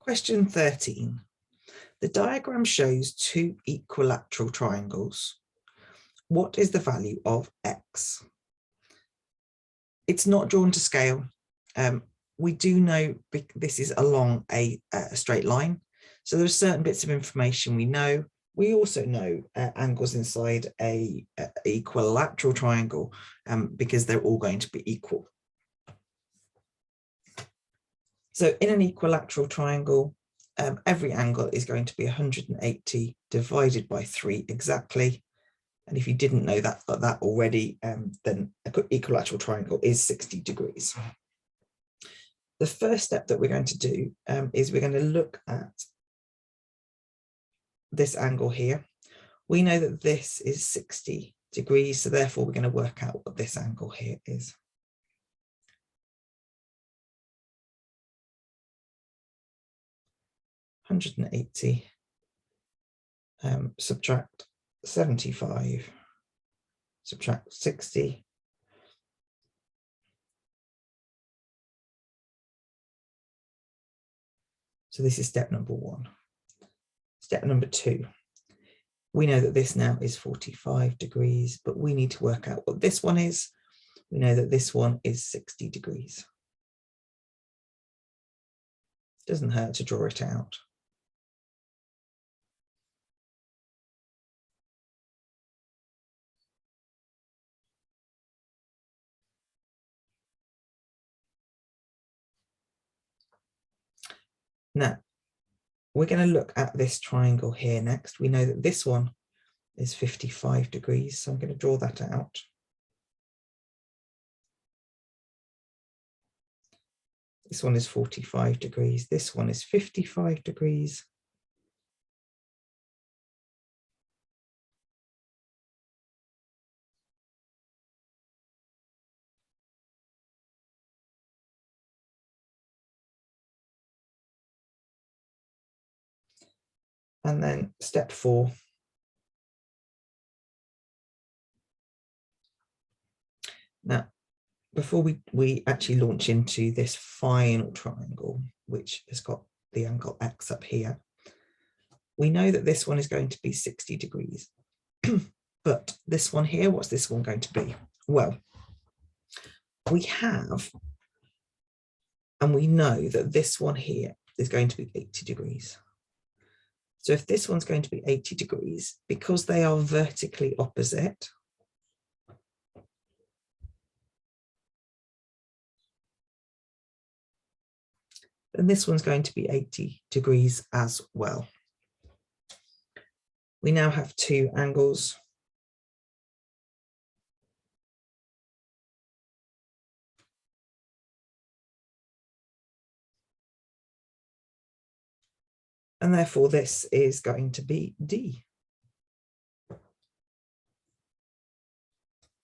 Question 13. The diagram shows two equilateral triangles. What is the value of x? It's not drawn to scale. We do know this is along a straight line. So there are certain bits of information we know. We also know angles inside a equilateral triangle because they're all going to be equal. So in an equilateral triangle, every angle is going to be 180 divided by 3 exactly. And if you didn't know that already, then an equilateral triangle is 60 degrees. The first step that we're going to do is we're going to look at this angle here. We know that this is 60 degrees, so therefore we're going to work out what this angle here is. (180) subtract 75, subtract 60. So this is step number 1. Step number 2. We know that this now is 45 degrees, but we need to work out what this one is. We know that this one is 60 degrees. Doesn't hurt to draw it out. Now, we're going to look at this triangle here next. We know that this one is 55 degrees, so I'm going to draw that out. This one is 45 degrees. This one is 55 degrees. And then step 4. Now, before we actually launch into this final triangle, which has got the angle x up here, we know that this one is going to be 60 degrees. But this one here, what's this one going to be? Well, we have, and we know that this one here is going to be 80 degrees. So if this one's going to be 80 degrees, because they are vertically opposite, then this one's going to be 80 degrees as well. We now have two angles. And therefore this is going to be D.